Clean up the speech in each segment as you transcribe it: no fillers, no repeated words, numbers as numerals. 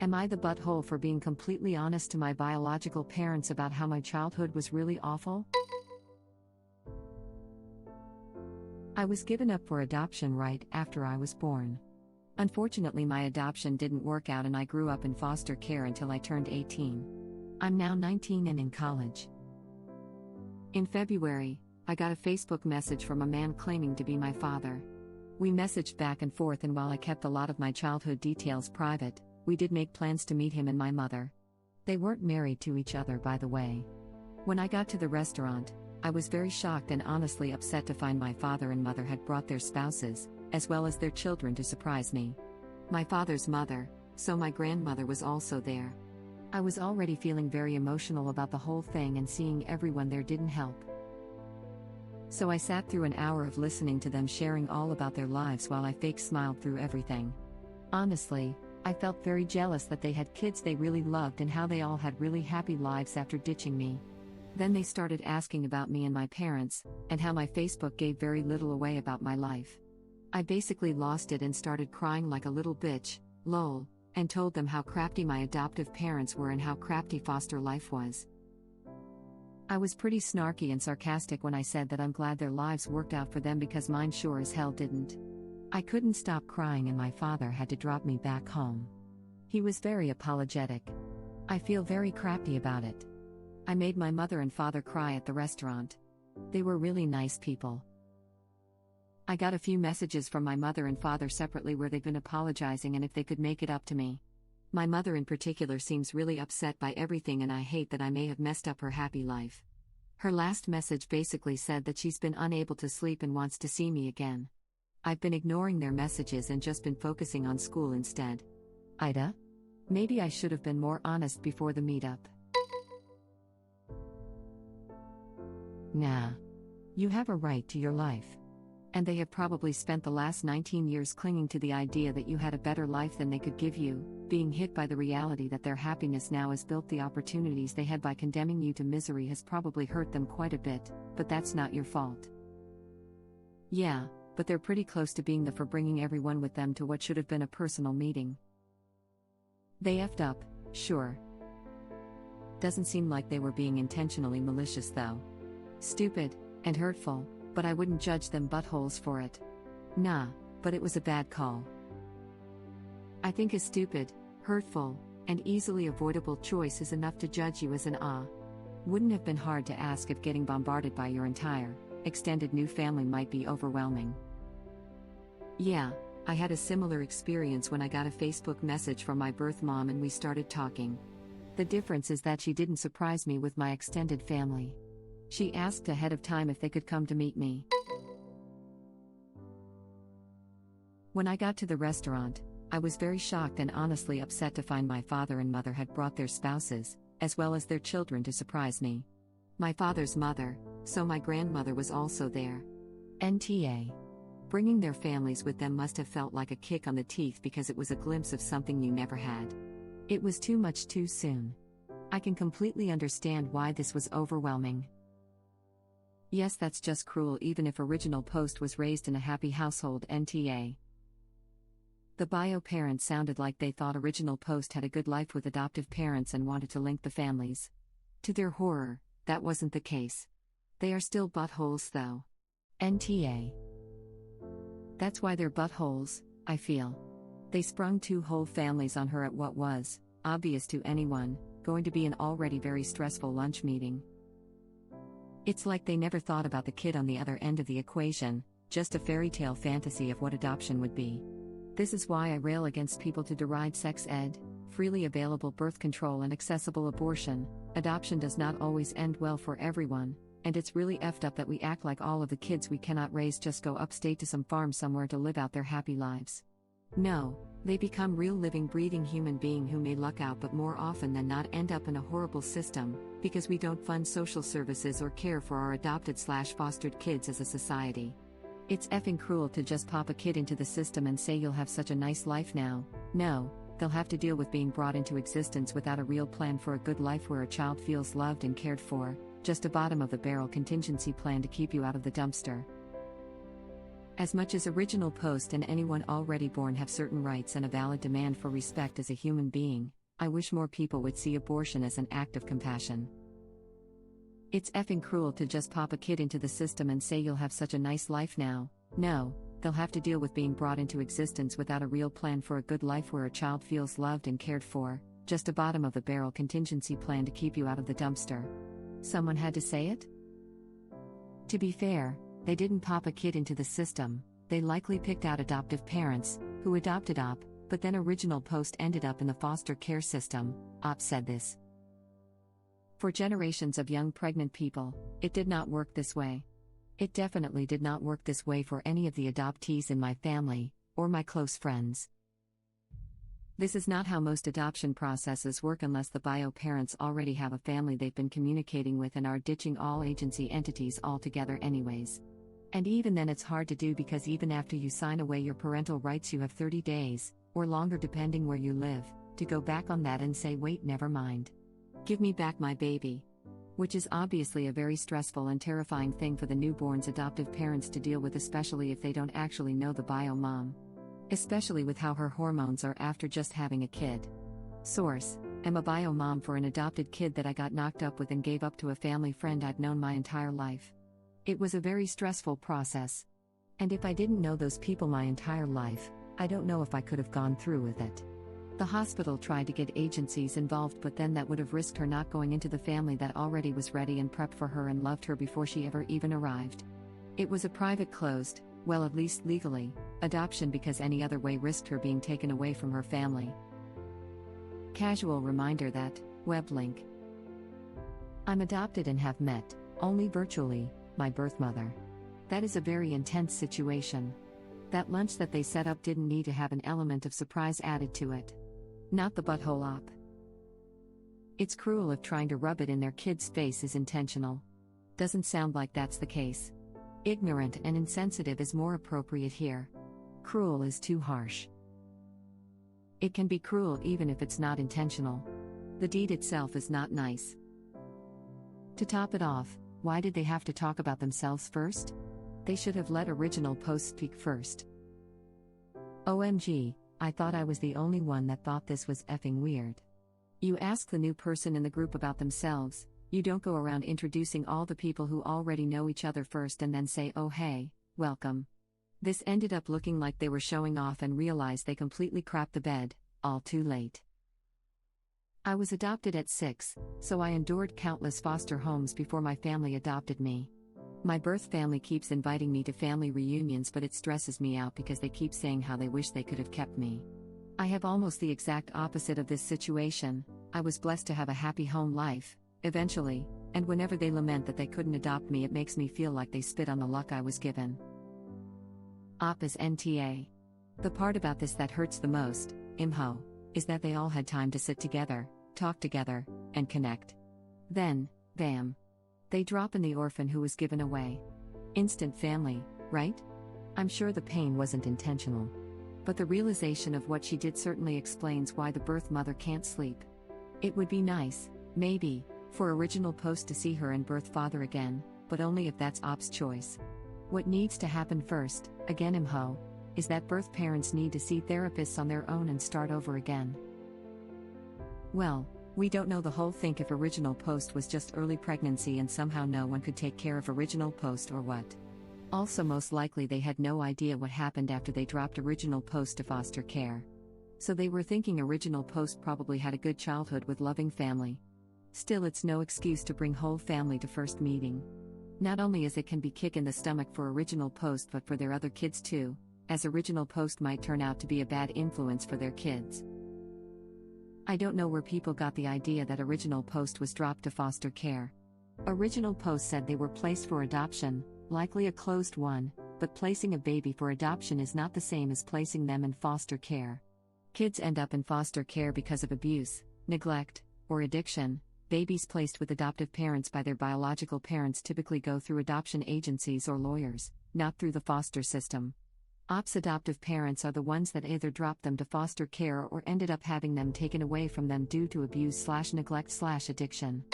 Am I the butthole for being completely honest to my biological parents about how my childhood was really awful? I was given up for adoption right after I was born. Unfortunately, my adoption didn't work out and I grew up in foster care until I turned 18. I'm now 19 and in college. In February, I got a Facebook message from a man claiming to be my father. We messaged back and forth, and while I kept a lot of my childhood details private, we did make plans to meet him and my mother. They weren't married to each other, by the way. When I got to the restaurant, I was very shocked and honestly upset to find my father and mother had brought their spouses, as well as their children, to surprise me. My father's mother, so my grandmother, was also there. I was already feeling very emotional about the whole thing, and seeing everyone there didn't help. So I sat through an hour of listening to them sharing all about their lives while I fake smiled through everything. Honestly, I felt very jealous that they had kids they really loved and how they all had really happy lives after ditching me. Then they started asking about me and my parents, and how my Facebook gave very little away about my life. I basically lost it and started crying like a little bitch, lol, and told them how crappy my adoptive parents were and how crappy foster life was. I was pretty snarky and sarcastic when I said that I'm glad their lives worked out for them because mine sure as hell didn't. I couldn't stop crying and my father had to drop me back home. He was very apologetic. I feel very crappy about it. I made my mother and father cry at the restaurant. They were really nice people. I got a few messages from my mother and father separately where they've been apologizing and if they could make it up to me. My mother in particular seems really upset by everything, and I hate that I may have messed up her happy life. Her last message basically said that she's been unable to sleep and wants to see me again. I've been ignoring their messages and just been focusing on school instead. AITA? Maybe I should have been more honest before the meetup. Nah. You have a right to your life. And they have probably spent the last 19 years clinging to the idea that you had a better life than they could give you, being hit by the reality that their happiness now has built the opportunities they had by condemning you to misery has probably hurt them quite a bit, but that's not your fault. Yeah, but they're pretty close to being the for bringing everyone with them to what should have been a personal meeting. They effed up, sure. Doesn't seem like they were being intentionally malicious though. Stupid, and hurtful, but I wouldn't judge them buttholes for it. Nah, but it was a bad call. I think a stupid, hurtful, and easily avoidable choice is enough to judge you as an Wouldn't have been hard to ask if getting bombarded by your entire, extended new family might be overwhelming. Yeah, I had a similar experience when I got a Facebook message from my birth mom and we started talking. The difference is that she didn't surprise me with my extended family. She asked ahead of time if they could come to meet me. When I got to the restaurant, I was very shocked and honestly upset to find my father and mother had brought their spouses, as well as their children, to surprise me. My father's mother, so my grandmother, was also there. NTA. Bringing their families with them must have felt like a kick on the teeth because it was a glimpse of something you never had. It was too much too soon. I can completely understand why this was overwhelming. Yes, that's just cruel even if original post was raised in a happy household. NTA. The bio parents sounded like they thought original post had a good life with adoptive parents and wanted to link the families. To their horror, that wasn't the case. They are still buttholes though. NTA. That's why they're buttholes, I feel. They sprung two whole families on her at what was, obvious to anyone, going to be an already very stressful lunch meeting. It's like they never thought about the kid on the other end of the equation, just a fairy tale fantasy of what adoption would be. This is why I rail against people to deride sex ed, freely available birth control and accessible abortion. Adoption does not always end well for everyone, and it's really effed up that we act like all of the kids we cannot raise just go upstate to some farm somewhere to live out their happy lives. No, they become real living breathing human being who may luck out but more often than not end up in a horrible system, because we don't fund social services or care for our adopted/fostered kids as a society. It's effing cruel to just pop a kid into the system and say you'll have such a nice life now. No, they'll have to deal with being brought into existence without a real plan for a good life where a child feels loved and cared for, just a bottom of the barrel contingency plan to keep you out of the dumpster. As much as original post and anyone already born have certain rights and a valid demand for respect as a human being, I wish more people would see abortion as an act of compassion. It's effing cruel to just pop a kid into the system and say you'll have such a nice life now. No, they'll have to deal with being brought into existence without a real plan for a good life where a child feels loved and cared for, just a bottom-of-the-barrel contingency plan to keep you out of the dumpster. Someone had to say it? To be fair, they didn't pop a kid into the system, they likely picked out adoptive parents, who adopted Op, but then original post ended up in the foster care system. Op said this. For generations of young pregnant people, it did not work this way. It definitely did not work this way for any of the adoptees in my family, or my close friends. This is not how most adoption processes work unless the bio parents already have a family they've been communicating with and are ditching all agency entities altogether anyways. And even then it's hard to do because even after you sign away your parental rights you have 30 days, or longer depending where you live, to go back on that and say wait never mind. Give me back my baby. Which is obviously a very stressful and terrifying thing for the newborn's adoptive parents to deal with, especially if they don't actually know the bio mom. Especially with how her hormones are after just having a kid. Source: I'm a bio mom for an adopted kid that I got knocked up with and gave up to a family friend I'd known my entire life. It was a very stressful process. And if I didn't know those people my entire life, I don't know if I could have gone through with it. The hospital tried to get agencies involved, but then that would have risked her not going into the family that already was ready and prepped for her and loved her before she ever even arrived. It was a private closed, well at least legally, adoption because any other way risked her being taken away from her family. Casual reminder that, web link. I'm adopted and have met, only virtually, my birth mother. That is a very intense situation. That lunch that they set up didn't need to have an element of surprise added to it. Not the butthole op. It's cruel if trying to rub it in their kid's face is intentional. Doesn't sound like that's the case. Ignorant and insensitive is more appropriate here. Cruel is too harsh. It can be cruel even if it's not intentional. The deed itself is not nice. To top it off, why did they have to talk about themselves first? They should have let original post speak first. OMG, I thought I was the only one that thought this was effing weird. You ask the new person in the group about themselves, you don't go around introducing all the people who already know each other first and then say oh hey, welcome. This ended up looking like they were showing off and realized they completely crapped the bed, all too late. I was adopted at 6, so I endured countless foster homes before my family adopted me. My birth family keeps inviting me to family reunions, but it stresses me out because they keep saying how they wish they could have kept me. I have almost the exact opposite of this situation. I was blessed to have a happy home life, eventually, and whenever they lament that they couldn't adopt me, it makes me feel like they spit on the luck I was given. Op is NTA. The part about this that hurts the most, ImHo, is that they all had time to sit together, talk together, and connect. Then, bam. They drop in the orphan who was given away. Instant family, right? I'm sure the pain wasn't intentional. But the realization of what she did certainly explains why the birth mother can't sleep. It would be nice, maybe, for original post to see her and birth father again, but only if that's Op's choice. What needs to happen first, again ImHo, is that birth parents need to see therapists on their own and start over again. Well, we don't know the whole thing if original post was just early pregnancy and somehow no one could take care of original post or what. Also most likely they had no idea what happened after they dropped original post to foster care. So they were thinking original post probably had a good childhood with loving family. Still, it's no excuse to bring whole family to first meeting. Not only as it can be kick in the stomach for original post but for their other kids too, as original post might turn out to be a bad influence for their kids. I don't know where people got the idea that original post was dropped to foster care. Original post said they were placed for adoption, likely a closed one, but placing a baby for adoption is not the same as placing them in foster care. Kids end up in foster care because of abuse, neglect, or addiction. Babies placed with adoptive parents by their biological parents typically go through adoption agencies or lawyers, not through the foster system. Op's adoptive parents are the ones that either dropped them to foster care or ended up having them taken away from them due to abuse/neglect/addiction.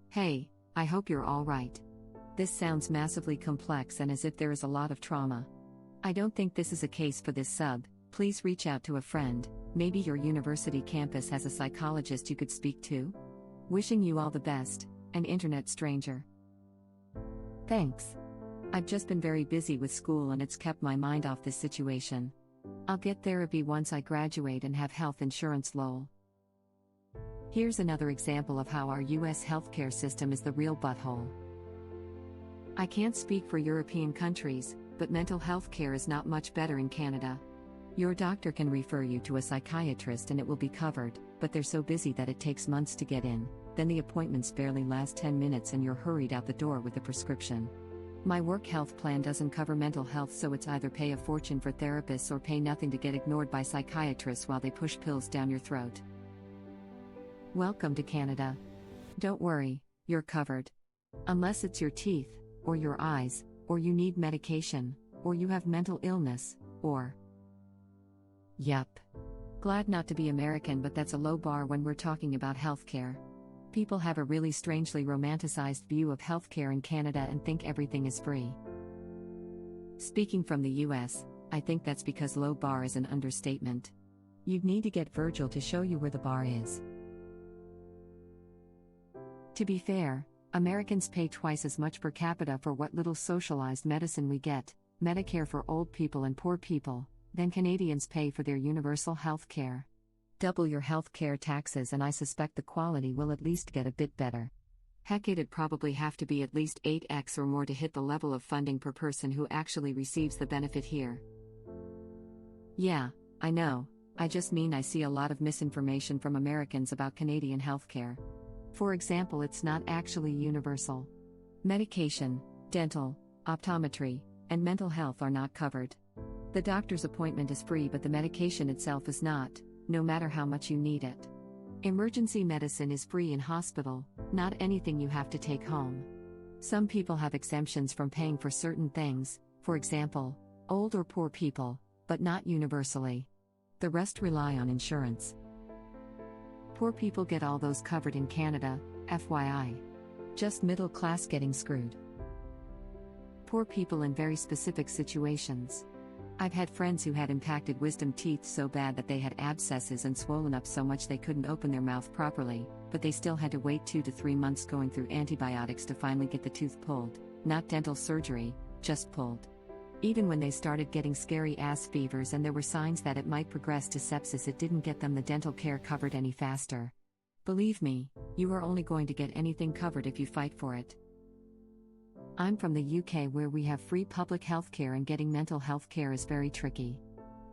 Hey, I hope you're all right. This sounds massively complex and as if there is a lot of trauma. I don't think this is a case for this sub. Please reach out to a friend. Maybe your university campus has a psychologist you could speak to. Wishing you all the best, an internet stranger. Thanks. I've just been very busy with school and it's kept my mind off this situation. I'll get therapy once I graduate and have health insurance lol. Here's another example of how our US healthcare system is the real butthole. I can't speak for European countries, but mental health care is not much better in Canada. Your doctor can refer you to a psychiatrist and it will be covered, but they're so busy that it takes months to get in, then the appointments barely last 10 minutes and you're hurried out the door with a prescription. My work health plan doesn't cover mental health, so it's either pay a fortune for therapists or pay nothing to get ignored by psychiatrists while they push pills down your throat. Welcome to Canada. Don't worry, you're covered. Unless it's your teeth, or your eyes, or you need medication, or you have mental illness, or... Yup. Glad not to be American, but that's a low bar when we're talking about healthcare. People have a really strangely romanticized view of healthcare in Canada and think everything is free. Speaking from the US, I think that's because low bar is an understatement. You'd need to get Virgil to show you where the bar is. To be fair, Americans pay twice as much per capita for what little socialized medicine we get, Medicare for old people and poor people, than Canadians pay for their universal health care. Double your health care taxes and I suspect the quality will at least get a bit better. Heck, it'd probably have to be at least 8x or more to hit the level of funding per person who actually receives the benefit here. Yeah, I know, I just mean I see a lot of misinformation from Americans about Canadian healthcare. For example, it's not actually universal. Medication, dental, optometry, and mental health are not covered. The doctor's appointment is free, but the medication itself is not, no matter how much you need it. Emergency medicine is free in hospital, not anything you have to take home. Some people have exemptions from paying for certain things, for example, old or poor people, but not universally. The rest rely on insurance. Poor people get all those covered in Canada, FYI. Just middle class getting screwed. Poor people in very specific situations. I've had friends who had impacted wisdom teeth so bad that they had abscesses and swollen up so much they couldn't open their mouth properly, but they still had to wait 2 to 3 months going through antibiotics to finally get the tooth pulled, not dental surgery, just pulled. Even when they started getting scary ass fevers and there were signs that it might progress to sepsis, it didn't get them the dental care covered any faster. Believe me, you are only going to get anything covered if you fight for it. I'm from the UK where we have free public health care and getting mental health care is very tricky.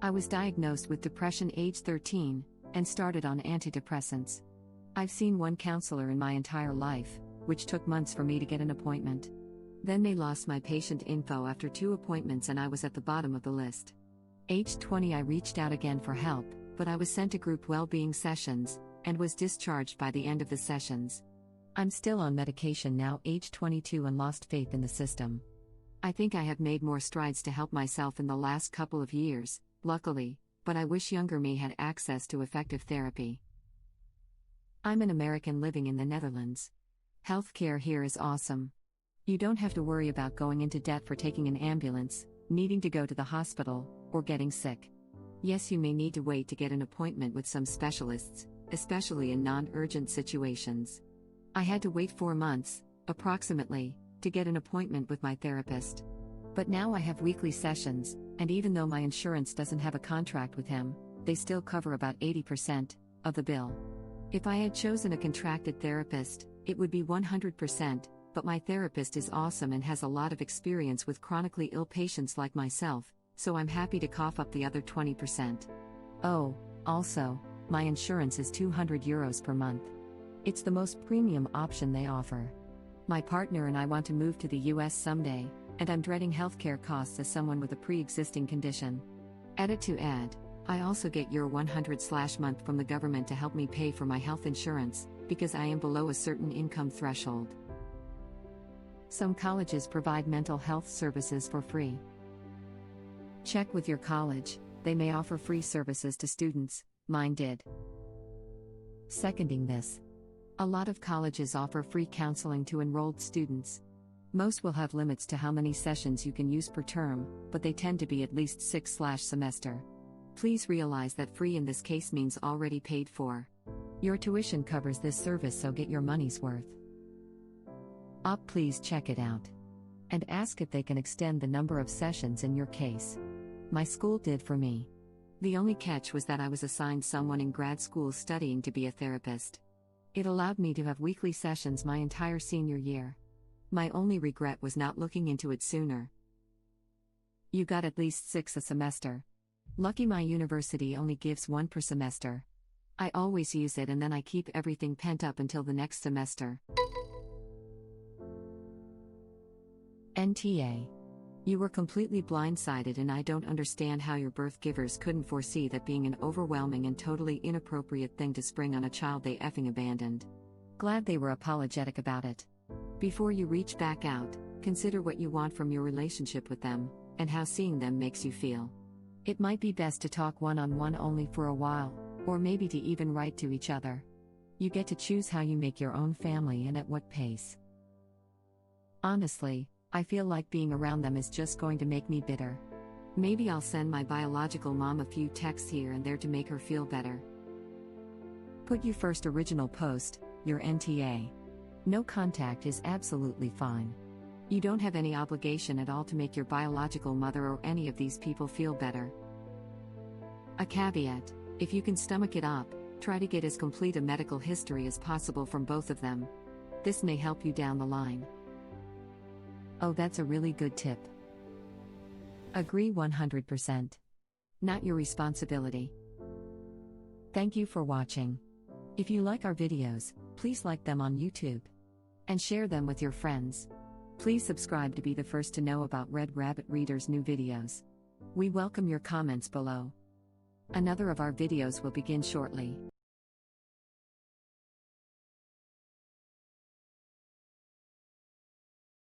I was diagnosed with depression age 13, and started on antidepressants. I've seen one counselor in my entire life, which took months for me to get an appointment. Then they lost my patient info after 2 appointments and I was at the bottom of the list. Age 20 I reached out again for help, but I was sent to group well-being sessions, and was discharged by the end of the sessions. I'm still on medication now, age 22, and lost faith in the system. I think I have made more strides to help myself in the last couple of years, luckily, but I wish younger me had access to effective therapy. I'm an American living in the Netherlands. Healthcare here is awesome. You don't have to worry about going into debt for taking an ambulance, needing to go to the hospital, or getting sick. Yes, you may need to wait to get an appointment with some specialists, especially in non-urgent situations. I had to wait 4 months, approximately, to get an appointment with my therapist. But now I have weekly sessions, and even though my insurance doesn't have a contract with him, they still cover about 80% of the bill. If I had chosen a contracted therapist, it would be 100%, but my therapist is awesome and has a lot of experience with chronically ill patients like myself, so I'm happy to cough up the other 20%. Oh, also, my insurance is €200 per month. It's the most premium option they offer. My partner and I want to move to the US someday, and I'm dreading healthcare costs as someone with a pre-existing condition. Edit to add, I also get your €100/month from the government to help me pay for my health insurance, because I am below a certain income threshold. Some colleges provide mental health services for free. Check with your college, they may offer free services to students, mine did. Seconding this. A lot of colleges offer free counseling to enrolled students. Most will have limits to how many sessions you can use per term, but they tend to be at least 6/semester. Please realize that free in this case means already paid for. Your tuition covers this service, so get your money's worth. Please check it out. And ask if they can extend the number of sessions in your case. My school did for me. The only catch was that I was assigned someone in grad school studying to be a therapist. It allowed me to have weekly sessions my entire senior year. My only regret was not looking into it sooner. You got at least 6 a semester. Lucky my university only gives 1 per semester. I always use it and then I keep everything pent up until the next semester. NTA. You were completely blindsided, and I don't understand how your birth givers couldn't foresee that being an overwhelming and totally inappropriate thing to spring on a child they effing abandoned. Glad they were apologetic about it. Before you reach back out, consider what you want from your relationship with them, and how seeing them makes you feel. It might be best to talk one-on-one only for a while, or maybe to even write to each other. You get to choose how you make your own family and at what pace. Honestly, I feel like being around them is just going to make me bitter. Maybe I'll send my biological mom a few texts here and there to make her feel better. Put you first. Original post, your NTA. No contact is absolutely fine. You don't have any obligation at all to make your biological mother or any of these people feel better. A caveat: if you can stomach it up, try to get as complete a medical history as possible from both of them. This may help you down the line. Oh, that's a really good tip. Agree 100%. Not your responsibility. Thank you for watching. If you like our videos, please like them on YouTube. And share them with your friends. Please subscribe to be the first to know about Red Rabbit Reader's new videos. We welcome your comments below. Another of our videos will begin shortly.